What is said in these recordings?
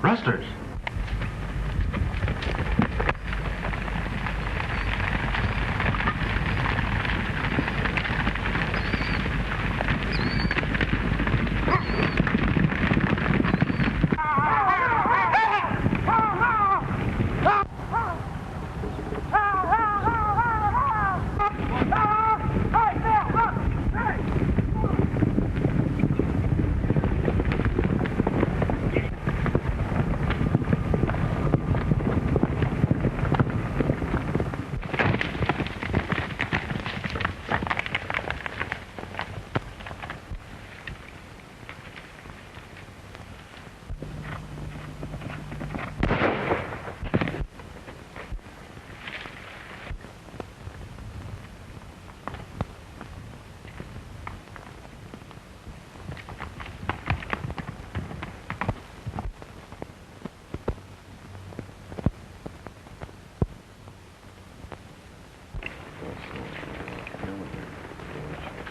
Rustlers.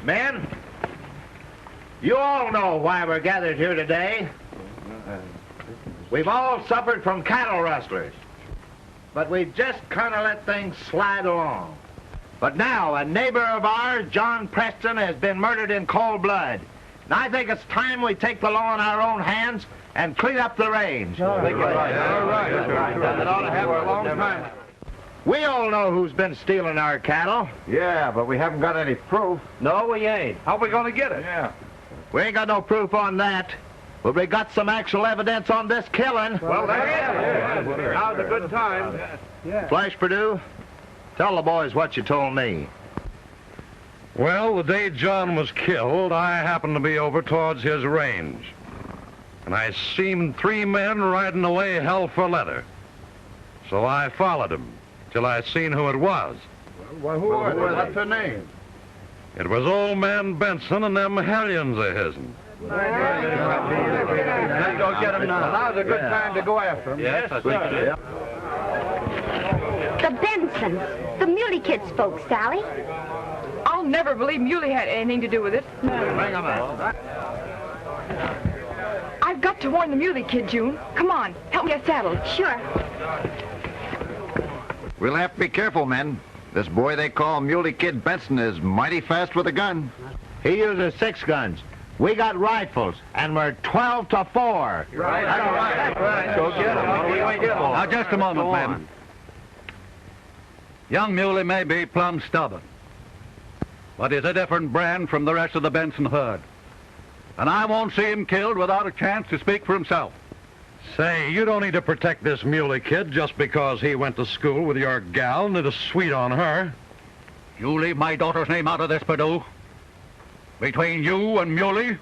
Men, you all know why we're gathered here today. We've all suffered from cattle rustlers, but we've just kind of let things slide along. But now, a neighbor of ours, John Preston, has been murdered in cold blood. And I think it's time we take the law in our own hands and clean up the range. All right. That ought to happen a long time. We all know who's been stealing our cattle. Yeah, but we haven't got any proof. No, we ain't. How are we going to get it? Yeah. We ain't got no proof on that, but we got some actual evidence on this killing. Well, that's it. Now's a good time. Flash Purdue, tell the boys what you told me. Well, the day John was killed, I happened to be over towards his range. And I seen 3 men riding away hell for leather. So I followed them till I seen who it was. Well, who are they? What's their name? It was old man Benson and them hellions of his'n. Let's go get them now. Now's a good time to go after them. Yes, sir. The Bensons, the Mulie kids folks, Sally. I'll never believe Mulie had anything to do with it. Bring them out. I've got to warn the Mulie kid, June. Come on, help me get saddled. Sure. We'll have to be careful, men. This boy they call Muley Kid Benson is mighty fast with a gun. He uses 6 guns. We got rifles, and we're 12 to 4. Right. Go get them. Now, just a moment, men. Young Muley may be plumb stubborn, but he's a different brand from the rest of the Benson herd. And I won't see him killed without a chance to speak for himself. Say, you don't need to protect this Muley kid just because he went to school with your gal and did a sweet on her. You leave my daughter's name out of this, Purdue. Between you and Muley,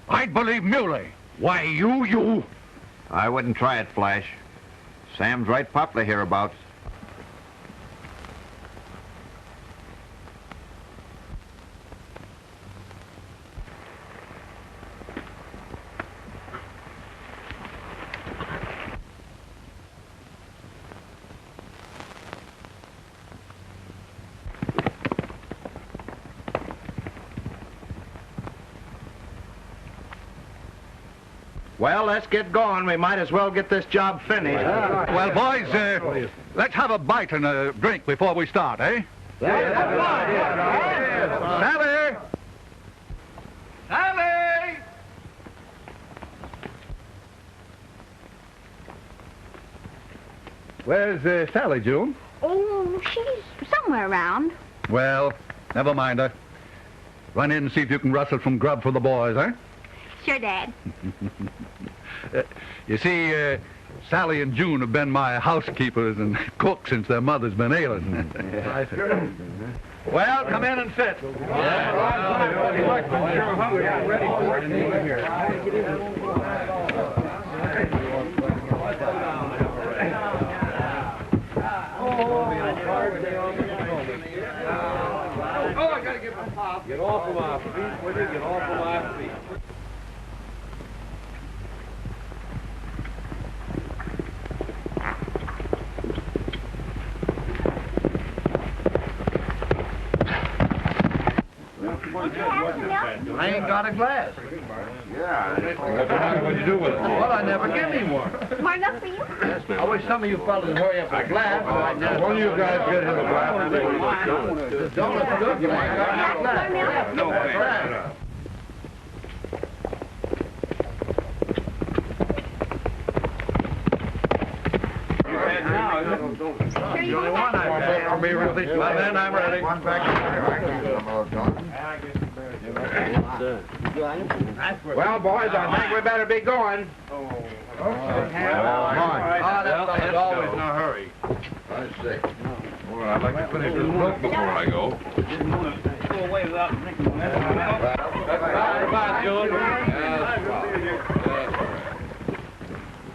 I'd believe Muley. Why, you... I wouldn't try it, Flash. Sam's right popular hereabouts. Well, let's get going. We might as well get this job finished. Well, boys, let's have a bite and a drink before we start, eh? Sally! Sally! Where's Sally, June? Oh, she's somewhere around. Well, never mind her. Run in and see if you can rustle some grub for the boys, eh? Sure, Dad. You see, Sally and June have been my housekeepers and cooks since their mother's been ailing. Well, come in and sit. Get off of my feet, will you? Get off of my feet. I ain't got a glass. What'd you do with it? Well, I never give him one. More enough for you? I wish some of you fellas would hurry up with a glass. One of you guys get him a glass. The donut's good. You ain't got no glass. No glass. The only one I've got. I'll be ready. By then, I'm ready. One back Well, boys, I think we better be going. Come on. Oh, that fellow's always in a hurry. I see. Well, I'd like to finish this milk before I go. Go away without drinking. Goodbye, June.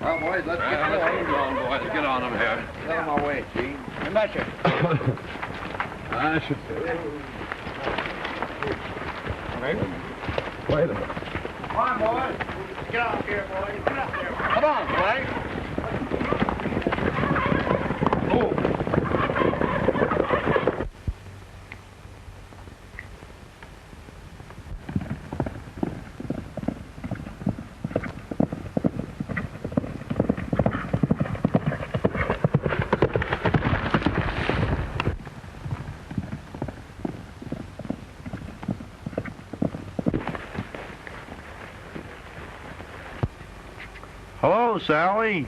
Well, boys, let's get Let's going. get on, boys. Get on them here. Get him away, Gene. You betcha. I should Wait a minute. Come on, boys. Get off here, boys. Get up there. Come on, Frank. Hello, Sally.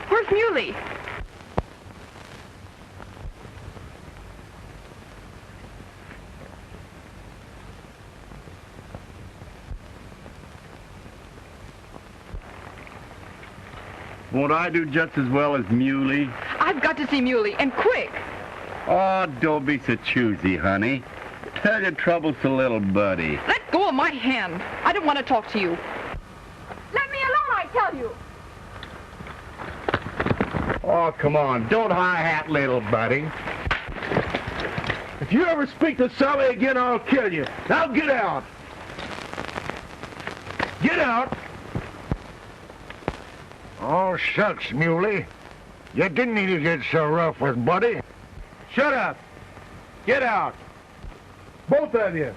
Where's Mulie? Won't I do just as well as Mulie? I've got to see Mulie, and quick. Oh, don't be so choosy, honey. Tell your troubles to little buddy. Let go of my hand. I don't want to talk to you. Let me alone, I tell you. Oh, come on. Don't hi-hat, little buddy. If you ever speak to Sally again, I'll kill you. Now get out. Get out. Oh, shucks, Mulie. You didn't need to get so rough with Buddy. Shut up. Get out. Both of you.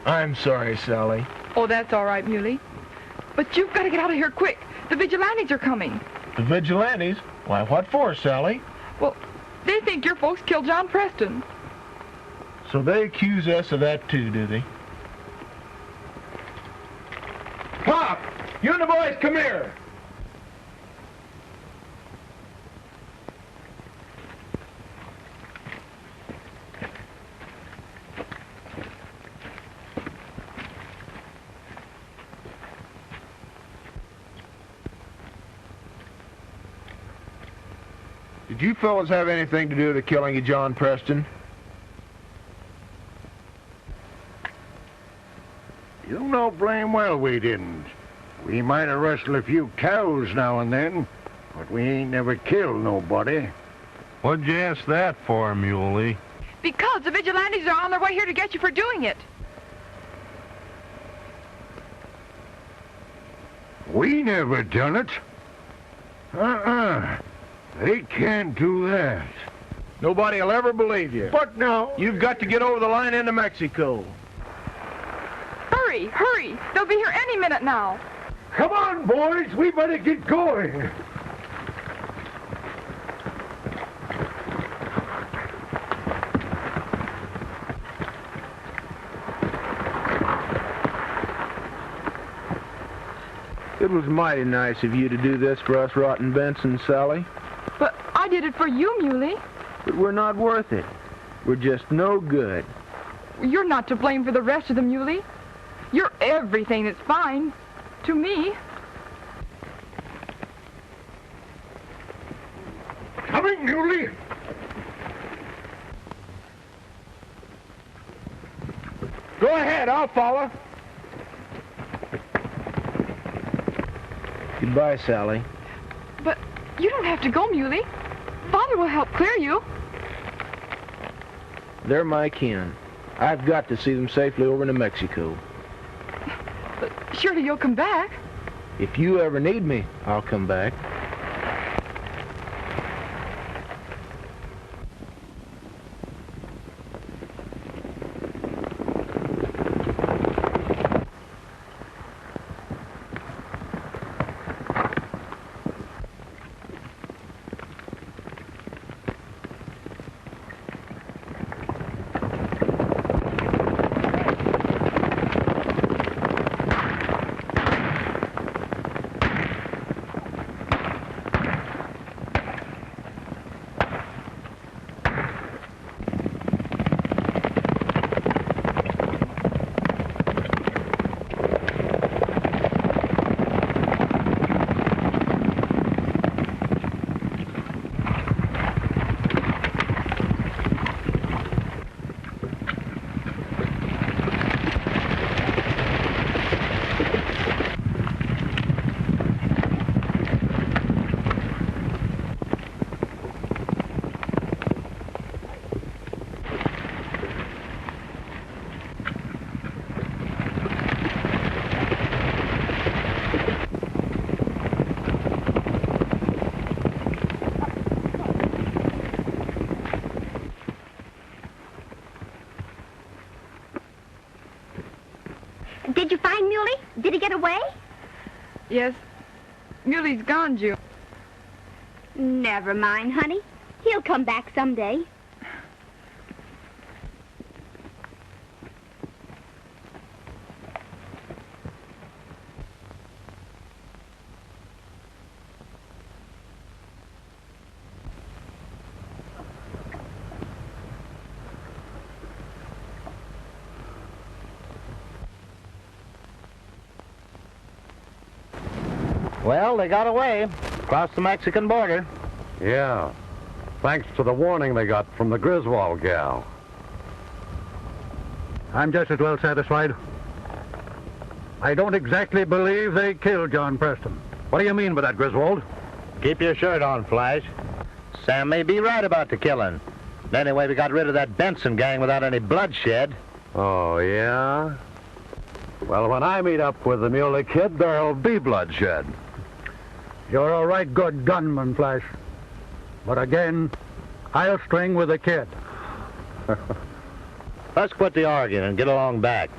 I'm sorry, Sally. Oh, that's all right, Mulie. But you've got to get out of here quick. The vigilantes are coming. The vigilantes? Why, what for, Sally? Well, they think your folks killed John Preston. So they accuse us of that, too, do they? Pop! You and the boys, come here. Did you fellas have anything to do with the killing of John Preston? You know blame well we didn't. We might have rustled a few cows now and then, but we ain't never killed nobody. What'd you ask that for, Mulie? Because the vigilantes are on their way here to get you for doing it. We never done it. They can't do that. Nobody will ever believe you. But now... You've got to get over the line into Mexico. Hurry, hurry. They'll be here any minute now. Come on, boys. We better get going. It was mighty nice of you to do this for us rotten Benson, Sally. But I did it for you, Mulie. But we're not worth it. We're just no good. You're not to blame for the rest of them, Mulie. You're everything that's fine. To me. Coming, Mulie. Go ahead, I'll follow. Goodbye, Sally. But you don't have to go, Mulie. Father will help clear you. They're my kin. I've got to see them safely over to Mexico. But surely you'll come back. If you ever need me, I'll come back. Did you find Mulie? Did he get away? Yes. Mulie's gone, June. Never mind, honey. He'll come back someday. Well, they got away. Across the Mexican border. Yeah. Thanks to the warning they got from the Griswold gal. I'm just as well satisfied. I don't exactly believe they killed John Preston. What do you mean by that, Griswold? Keep your shirt on, Flash. Sam may be right about the killing. Anyway, we got rid of that Benson gang without any bloodshed. Oh, yeah? Well, when I meet up with the Mulie Kid, there'll be bloodshed. You're a right good gunman, Flash. But again, I'll string with the kid. Let's quit the arguing and get along back.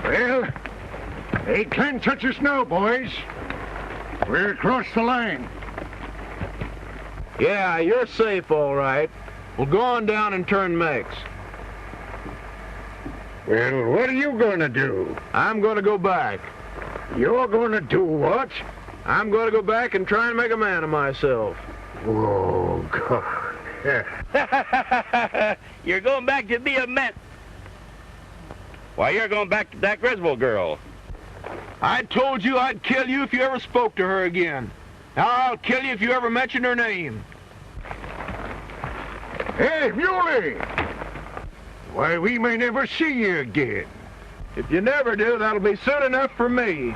Well, they can't touch us now, boys. We're across the line. Yeah, you're safe, all right. We'll go on down and turn Mex. Well, what are you going to do? I'm going to go back. You're going to do what? I'm going to go back and try and make a man of myself. Oh, God. You're going back to be a man. Why, you're going back to that Griswold girl. I told you I'd kill you if you ever spoke to her again. Now I'll kill you if you ever mention her name. Hey, Mulie! Why, we may never see you again. If you never do, that'll be soon enough for me.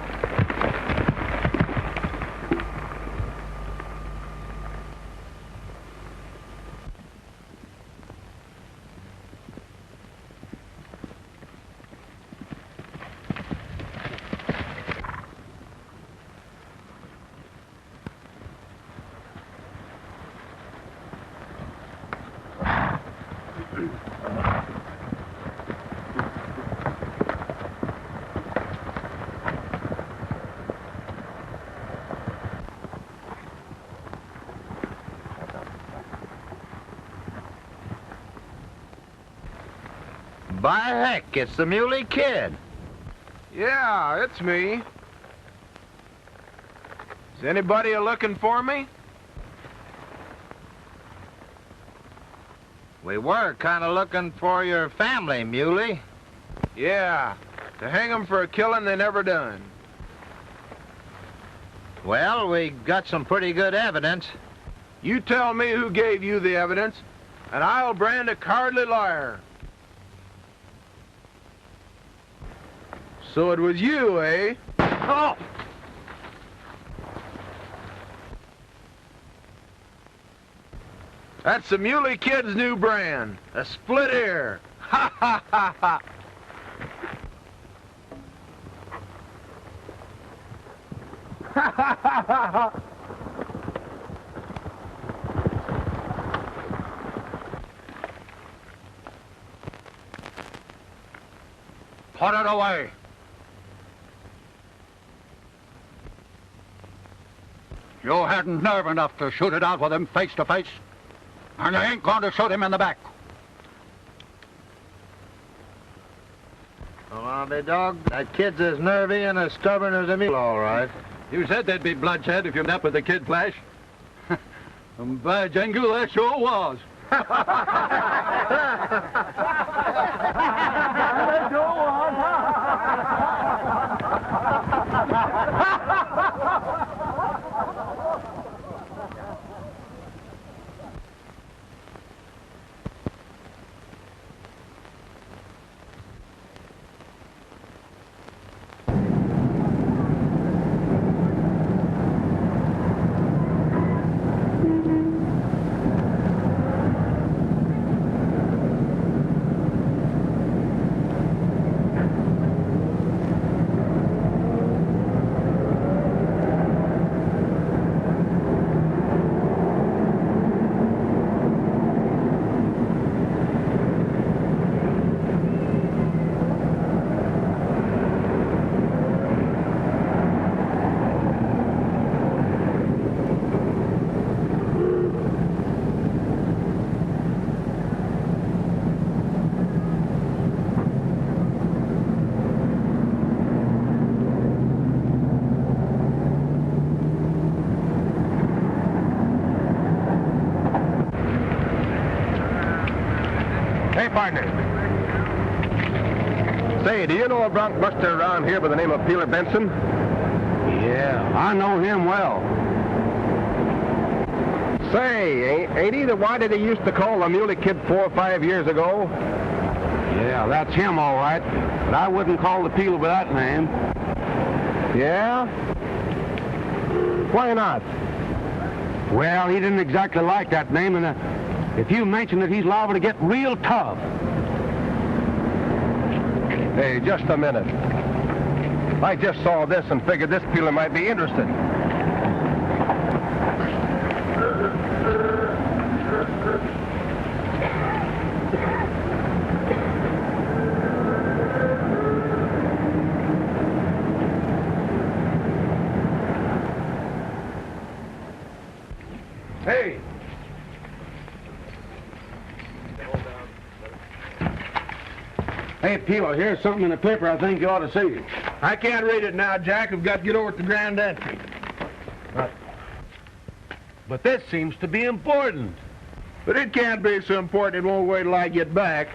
By heck, it's the Mulie Kid. Yeah, it's me. Is anybody looking for me? We were kind of looking for your family, Mulie. Yeah, to hang 'em for a killing they never done. Well, we got some pretty good evidence. You tell me who gave you the evidence, and I'll brand a cowardly liar. So it was you, eh? Oh! That's the Mulie Kid's new brand, a split ear. Ha ha ha ha! Ha ha ha ha ha! Put it away. You hadn't nerve enough to shoot it out with him face to face, and you ain't going to shoot him in the back. Well, I'll be dogged. That kid's as nervy and as stubborn as a mule, all right. You said there'd be bloodshed if you met with the kid, Flash. And by jingle, that sure was. That sure was. Hey, partner. Say, do you know a bronc buster around here by the name of Peeler Benson? Yeah, I know him well. Say, ain't he the whitey they used to call the Mulie Kid 4 or 5 years ago? Yeah, that's him, all right. But I wouldn't call the Peeler by that name. Yeah? Why not? Well, he didn't exactly like that name, and if you mention it, he's liable to get real tough. Hey, just a minute. I just saw this and figured this Peeler might be interested. Hey! Hey, Peeler, here's something in the paper I think you ought to see. I can't read it now, Jack. I've got to get over to the grand entry. But this seems to be important. But it can't be so important it won't wait till I get back.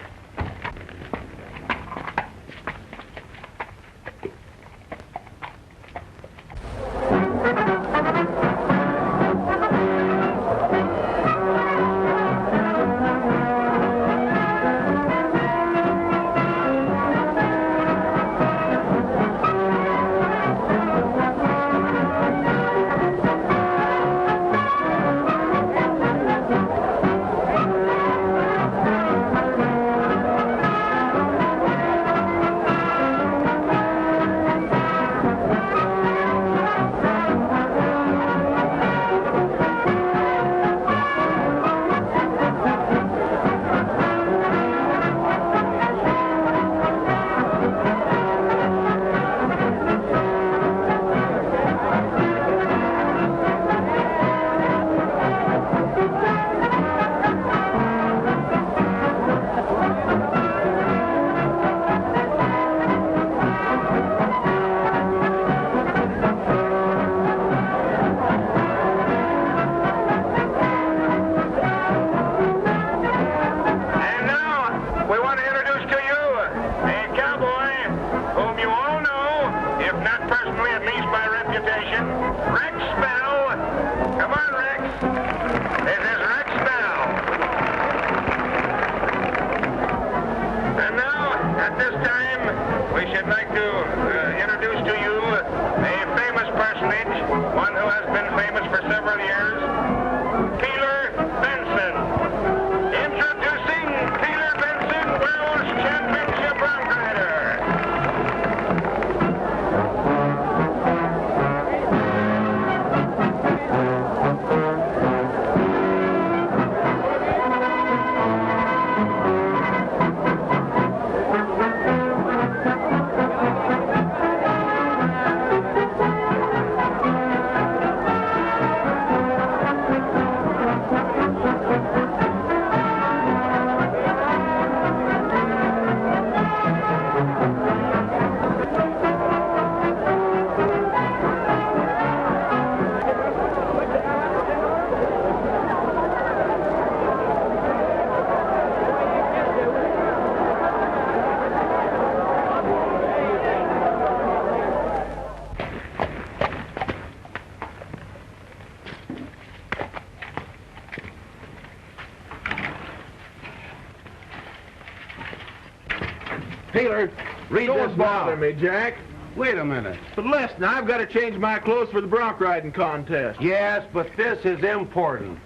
Peeler, read Don't this bother now. me, Jack. Wait a minute. But listen, I've got to change my clothes for the bronc riding contest. Yes, but this is important.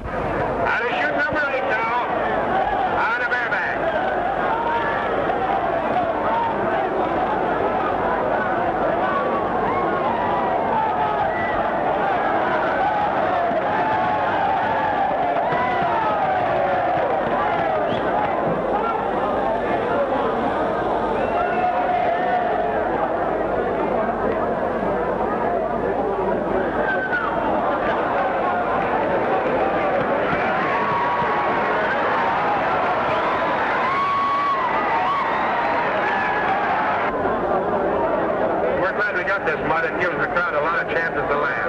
Out of chute number 8 now. Out of bareback. This mud, it gives the crowd a lot of chances to laugh.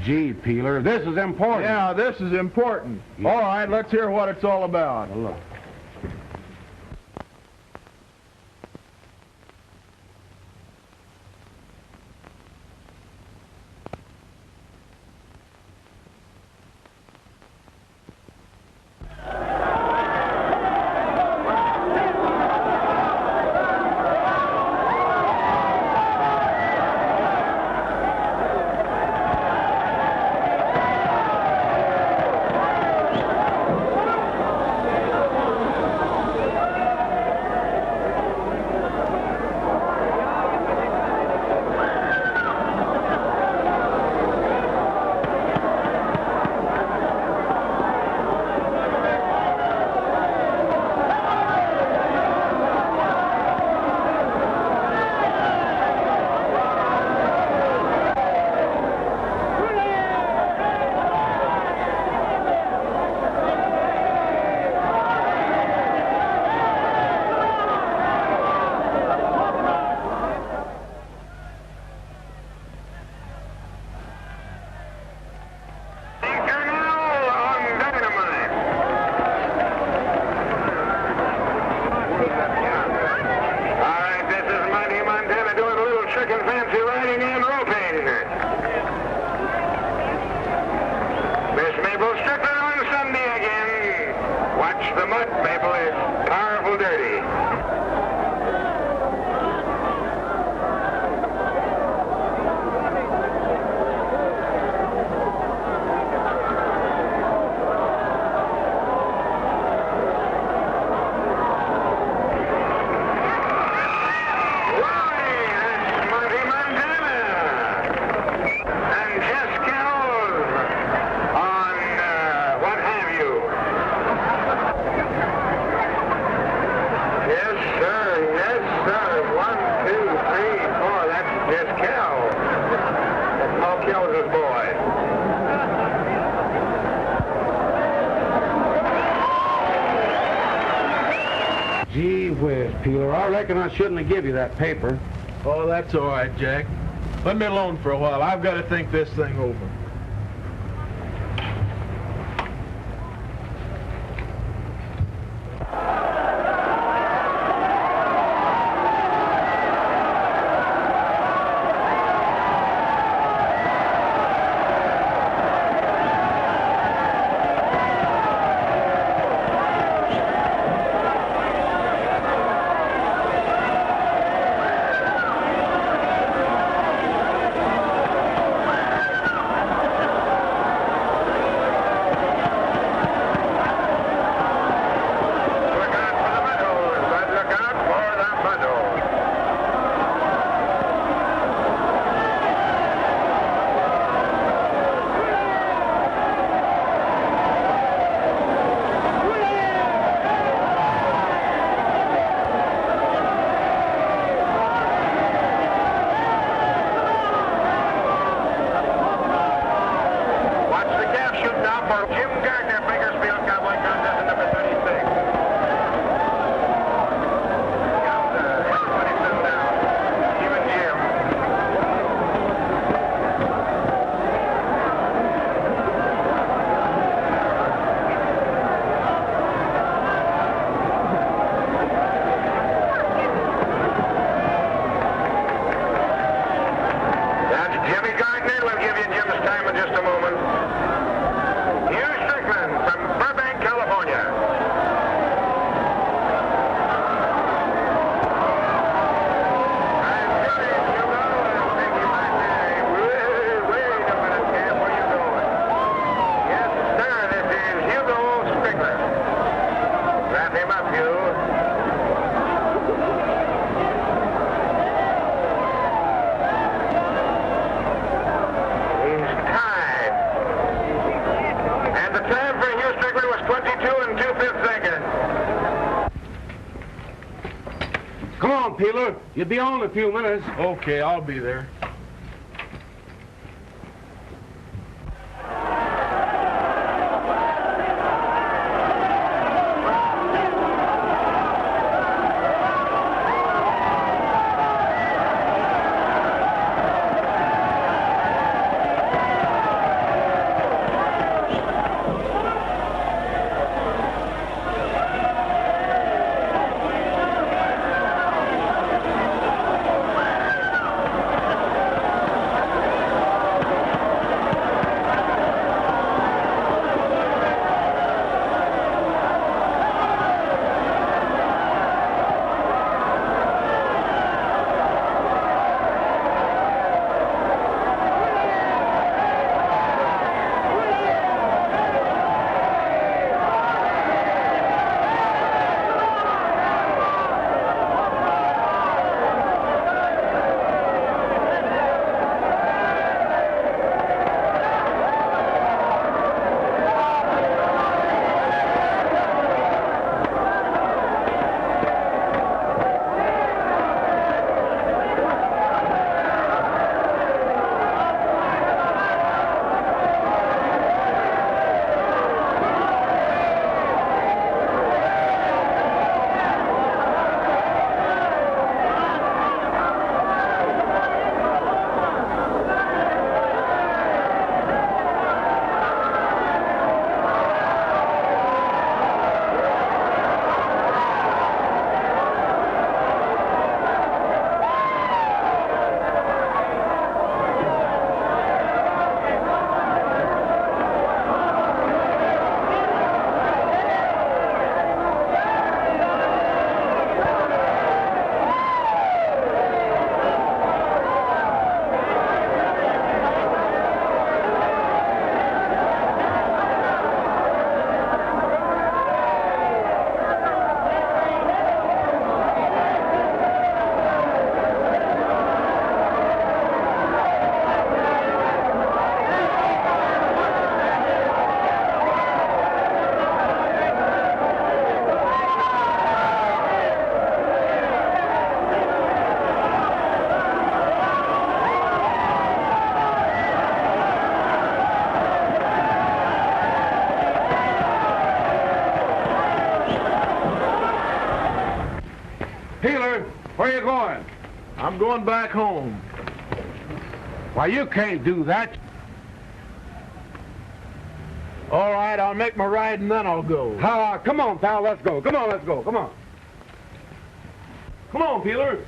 Gee, Peeler, this is important. Yeah, this is important. Yeah. All right, let's hear what it's all about. Well, look. Gee whiz, Peeler, I reckon I shouldn't have given you that paper. Oh, that's all right, Jack. Let me alone for a while. I've got to think this thing over. for Jim Gardner, Bakersfield Cowboy Contest number 36. Everybody sit down. Even Jim. That's Jimmy Gardner. We'll give you Jim's time in just a moment. Hugh Strickland from Burbank, California. I'm sorry, Hugo. I'm taking my time. Wait a minute, Cap. Where you going? Yes, sir. This is Hugo Strickland. Wrap him up, Hugh. He's tied. And the time for Hugh Strickland was 22 and 2/5 seconds. Come on, Peeler. You'll be on in a few minutes. Okay, I'll be there. Peeler, where you going? I'm going back home. Why, you can't do that. All right, I'll make my ride and then I'll go. Come on, pal, let's go. Come on, let's go. Come on. Come on, Peeler.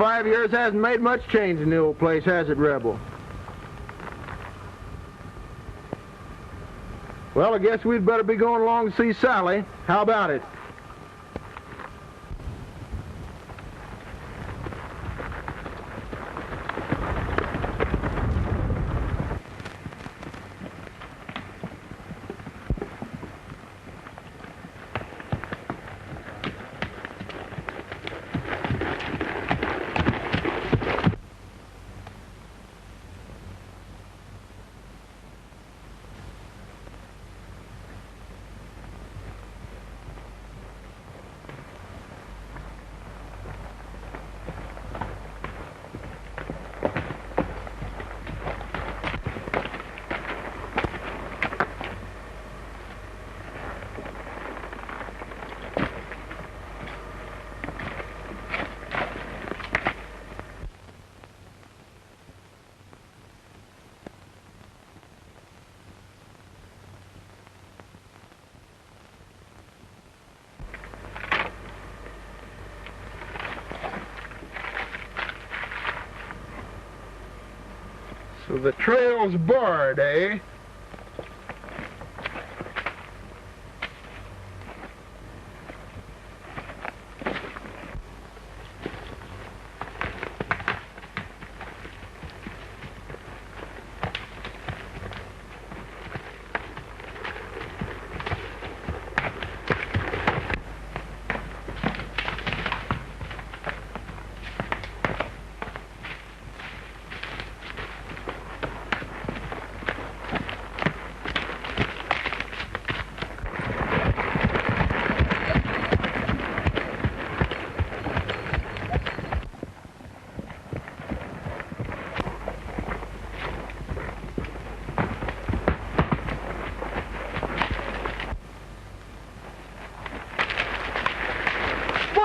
5 years hasn't made much change in the old place, has it, Rebel? Well, I guess we'd better be going along to see Sally. How about it? So the trail's barred, eh?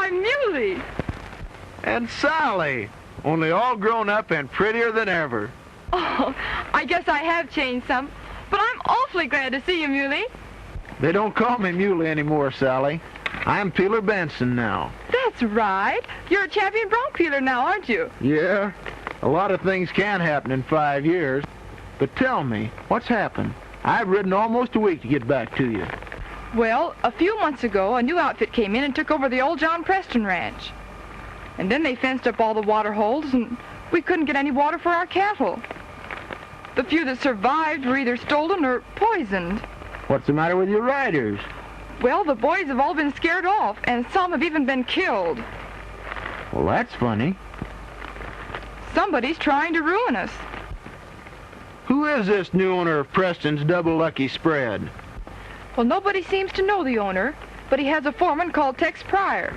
Mulie! And Sally, only all grown up and prettier than ever. Oh, I guess I have changed some, but I'm awfully glad to see you, Mulie. They don't call me Mulie anymore, Sally. I'm Peeler Benson now. That's right. You're a champion bronc peeler now, aren't you? Yeah, a lot of things can happen in 5 years. But tell me, what's happened? I've ridden almost a week to get back to you. Well, a few months ago, a new outfit came in and took over the old John Preston ranch. And then they fenced up all the water holes, and we couldn't get any water for our cattle. The few that survived were either stolen or poisoned. What's the matter with your riders? Well, the boys have all been scared off, and some have even been killed. Well, that's funny. Somebody's trying to ruin us. Who is this new owner of Preston's Double Lucky Spread? Well, nobody seems to know the owner, but he has a foreman called Tex Pryor.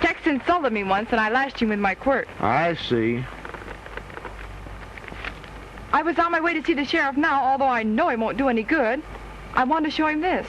Tex insulted me once, and I lashed him with my quirt. I see. I was on my way to see the sheriff now, although I know he won't do any good. I want to show him this.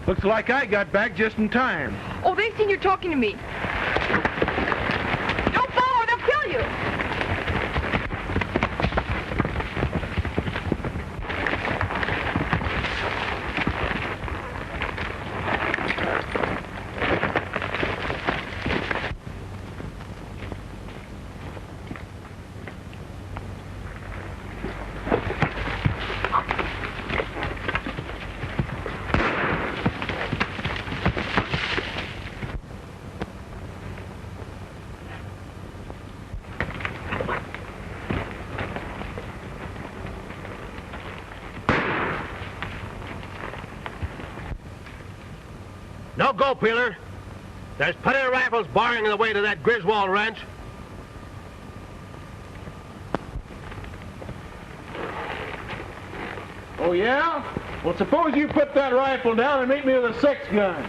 Looks like I got back just in time. Oh, they've seen you talking to me. Don't follow, they'll kill you. No go, Peeler. There's plenty of rifles barring the way to that Griswold ranch. Oh, yeah? Well, suppose you put that rifle down and meet me with a 6-gun.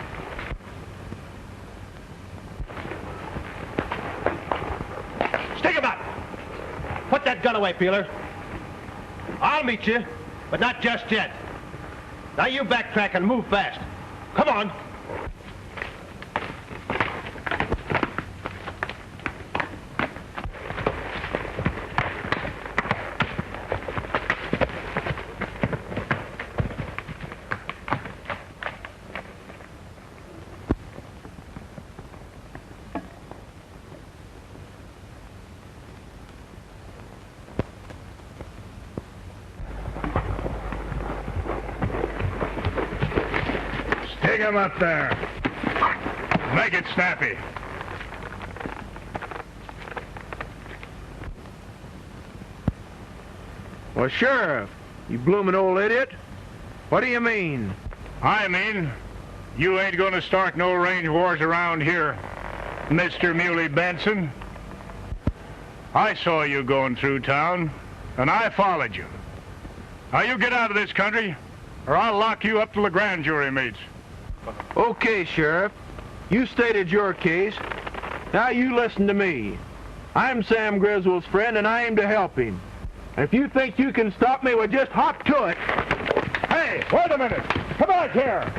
gun away, Peeler. I'll meet you, but not just yet. Now you backtrack and move fast. Come on. Take him up there. Make it snappy. Well, Sheriff, you bloomin' old idiot. What do you mean? I mean, you ain't gonna start no range wars around here, Mr. Mulie Benson. I saw you going through town, and I followed you. Now you get out of this country, or I'll lock you up till the grand jury meets. Okay, Sheriff. You stated your case. Now you listen to me. I'm Sam Griswold's friend, and I aim to help him. And if you think you can stop me, well, just hop to it. Hey, wait a minute. Come back here.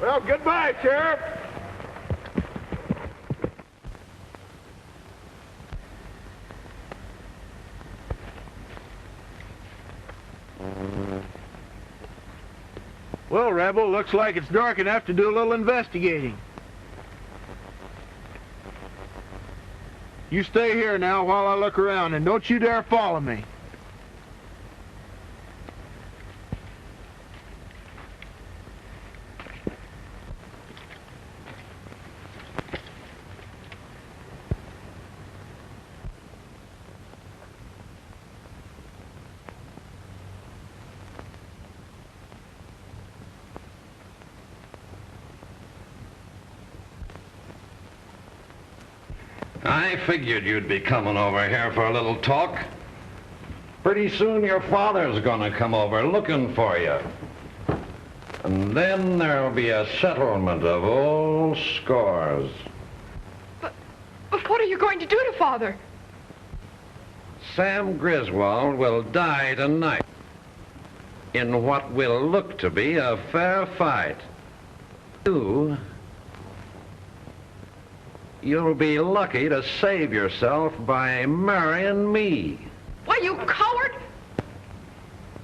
Well, goodbye, Sheriff. Well, Rebel, looks like it's dark enough to do a little investigating. You stay here now while I look around, and don't you dare follow me. I figured you'd be coming over here for a little talk. Pretty soon your father's gonna come over looking for you. And then there'll be a settlement of old scores. But what are you going to do to Father? Sam Griswold will die tonight in what will look to be a fair fight. You'll be lucky to save yourself by marrying me. Why, you coward!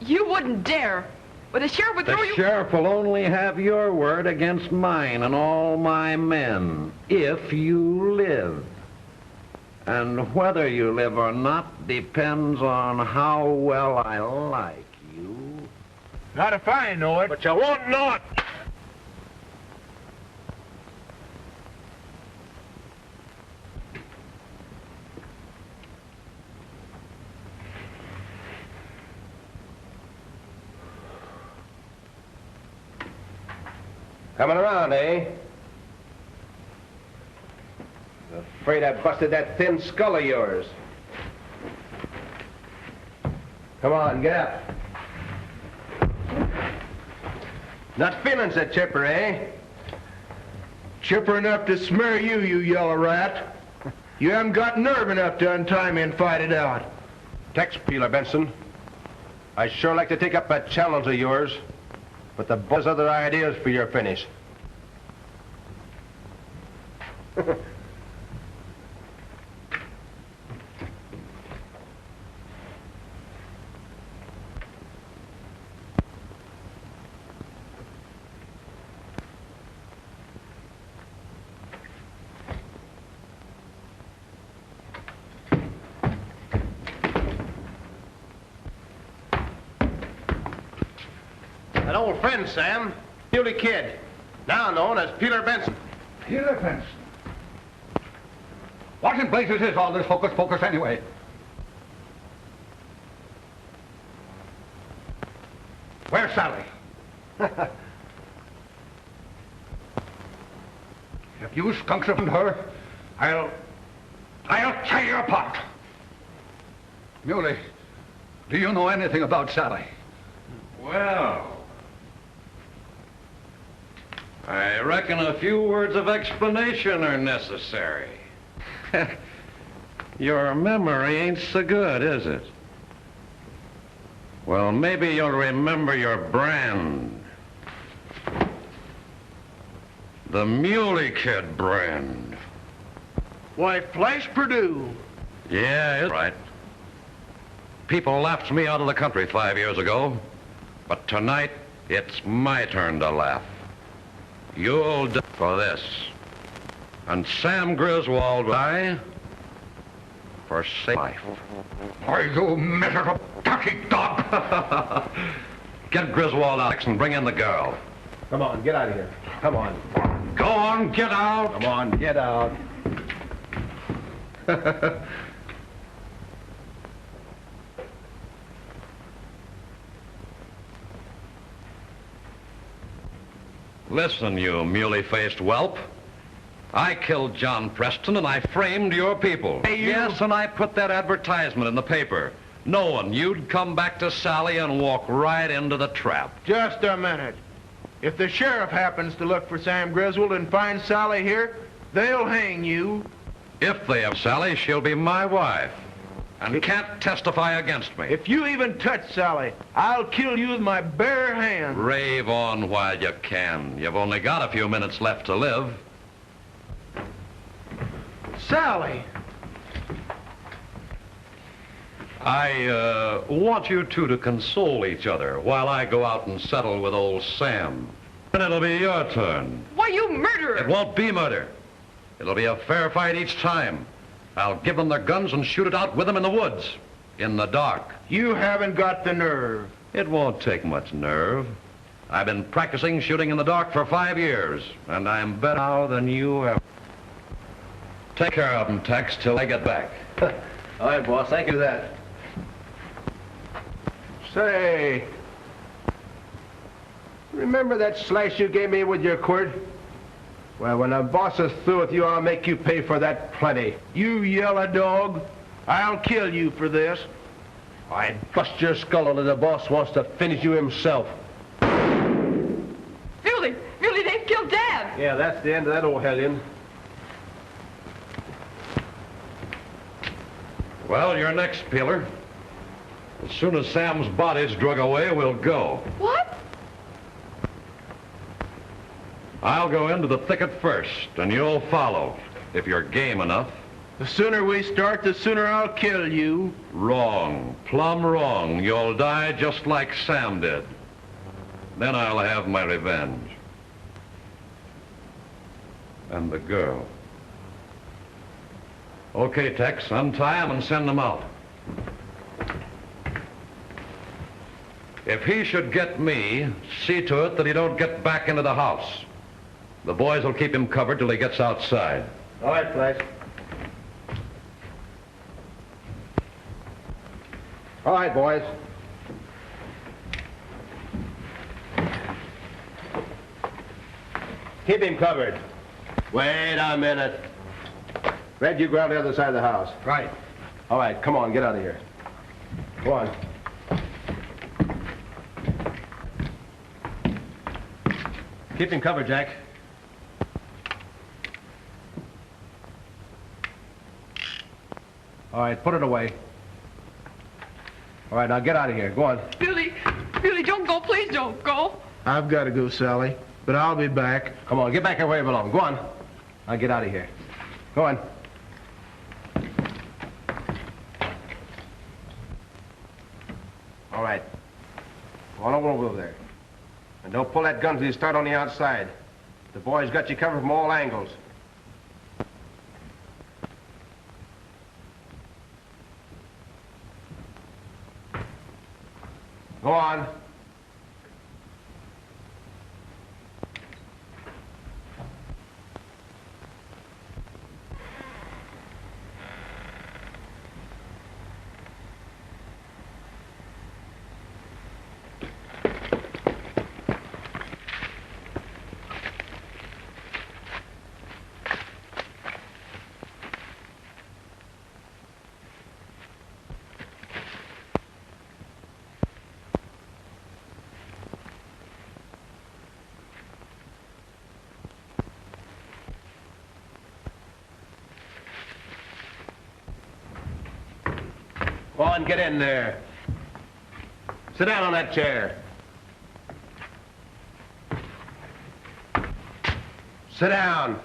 You wouldn't dare. Well, the sheriff would throw you... The sheriff will only have your word against mine and all my men, if you live. And whether you live or not depends on how well I like you. Not if I know it. But you won't know it. Coming around, eh? Afraid I busted that thin skull of yours. Come on, get up. Not feeling so chipper, eh? Chipper enough to smear you, you yellow rat. You haven't got nerve enough to untie me and fight it out. Tex Peeler, Benson. I sure like to take up that challenge of yours, but the boss has other ideas for your finish. An old friend, Sam. Muley Kid, now known as Peeler Benson. Peeler Benson? What in blazes is all this hocus pocus anyway? Where's Sally? If you skunks have her, I'll tear you apart. Muley, do you know anything about Sally? Well, I reckon a few words of explanation are necessary. Your memory ain't so good, is it? Well, maybe you'll remember your brand. The Mulie Kid brand. Why, Flash Purdue. Yeah, it's right. People laughed me out of the country 5 years ago, but tonight it's my turn to laugh. You'll die for this. And Sam Griswold will die for safe life. Why, you miserable dirty dog! Get Griswold, Alex, and bring in the girl. Come on, get out of here. Come on. Go on, get out. Come on, get out. Listen, you muley-faced whelp. I killed John Preston and I framed your people. Hey, you... Yes, and I put that advertisement in the paper, knowing you'd come back to Sally and walk right into the trap. Just a minute. If the sheriff happens to look for Sam Griswold and finds Sally here, they'll hang you. If they have Sally, she'll be my wife and can't testify against me. If you even touch Sally, I'll kill you with my bare hands. Rave on while you can. You've only got a few minutes left to live. Sally! I want you two to console each other while I go out and settle with old Sam. And it'll be your turn. Why, you murderer! It won't be murder. It'll be a fair fight each time. I'll give them their guns and shoot it out with them in the woods, in the dark. You haven't got the nerve. It won't take much nerve. I've been practicing shooting in the dark for 5 years, and I'm better now than you have. Take care of them, Tex, till I get back. All right, boss, thank you for that. Say, remember that slash you gave me with your quirt? Well, when the boss is through with you, I'll make you pay for that plenty. You yellow dog. I'll kill you for this. I'd bust your skull until the boss wants to finish you himself. Muley, they've killed Dad. Yeah, that's the end of that old hellion. Well, you're next, Peeler. As soon as Sam's body's drug away, we'll go. What? I'll go into the thicket first, and you'll follow, if you're game enough. The sooner we start, the sooner I'll kill you. Wrong. Plumb wrong. You'll die just like Sam did. Then I'll have my revenge. And the girl. Okay, Tex, untie him and send him out. If he should get me, see to it that he don't get back into the house. The boys will keep him covered till he gets outside. All right, Flash. All right, boys. Keep him covered. Wait a minute. Red, you go around the other side of the house. Right. All right, come on, get out of here. Go on. Keep him covered, Jack. All right, put it away. All right, now get out of here. Go on. Billy, don't go. Please don't go. I've got to go, Sally, but I'll be back. Come on, get back here where you belong. Go on. Now get out of here. Go on. All right. Go on over there. And don't pull that gun till you start on the outside. The boys got you covered from all angles. Go on. on, get in there. Sit down on that chair. Sit down.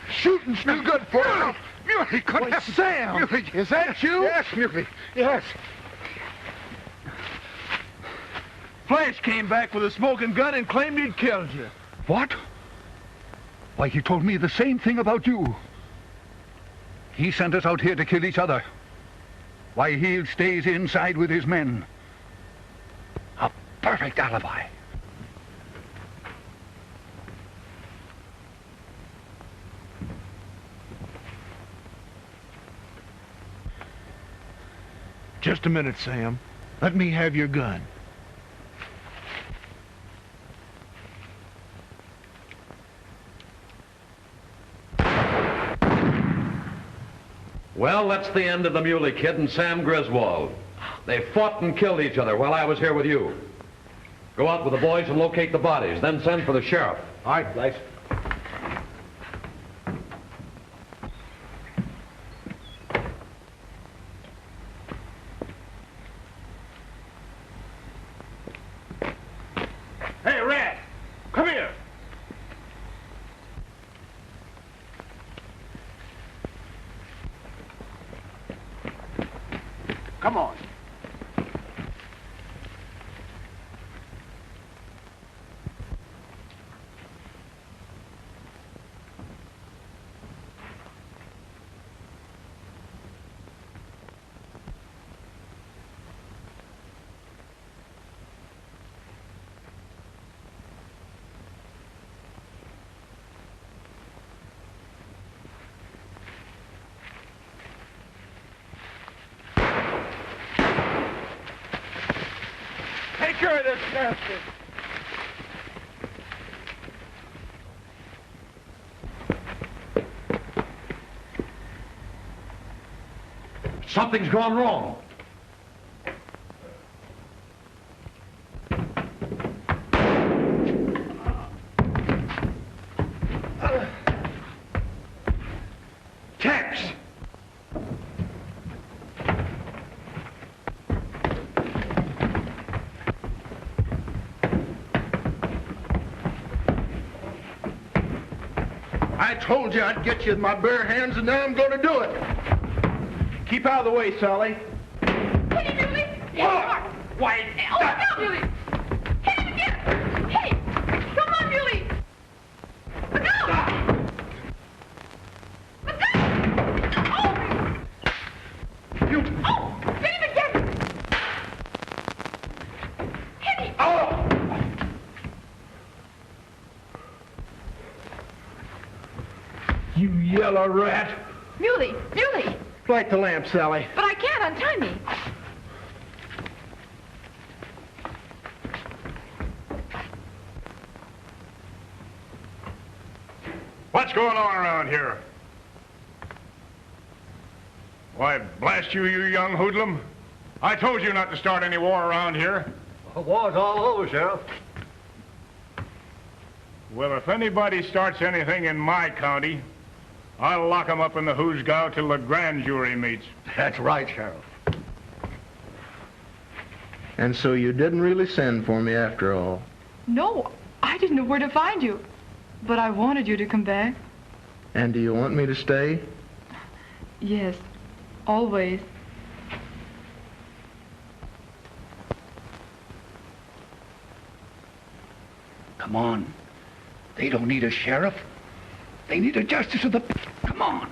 Shooting's too good for you. Muley, couldn't have... Sam! Muley, Is that you? Yes, Muley, yes. Flash came back with a smoking gun and claimed he'd killed you. What? Why, he told me the same thing about you. He sent us out here to kill each other. Why, he stays inside with his men. A perfect alibi. Just a minute, Sam. Let me have your gun. Well, that's the end of the Mulie Kid and Sam Griswold. They fought and killed each other while I was here with you. Go out with the boys and locate the bodies, then send for the sheriff. All right, Flash. Hey, Red, come here. Come on. Take care of this bastard. Something's gone wrong. Tex! I told you I'd get you with my bare hands, and now I'm going to do it. Keep out of the way, Sully. Hey, Muley! What? Why? Oh, no, Muley! Hit him again! Hey! Come on, Muley! Look out! Look out! Oh! You... Oh! Hit him again! Hit him! Oh! You yellow rat. Muley! Muley! Light the lamp, Sally. But I can't untie me. What's going on around here? Why, blast you, you young hoodlum. I told you not to start any war around here. The war's all over, Sheriff. Well, if anybody starts anything in my county, I'll lock 'em up in the hoosgow till the grand jury meets. That's right, Sheriff. And so you didn't really send for me after all? No, I didn't know where to find you. But I wanted you to come back. And do you want me to stay? Yes, always. Come on. They don't need a sheriff. They need a justice of the... Come on.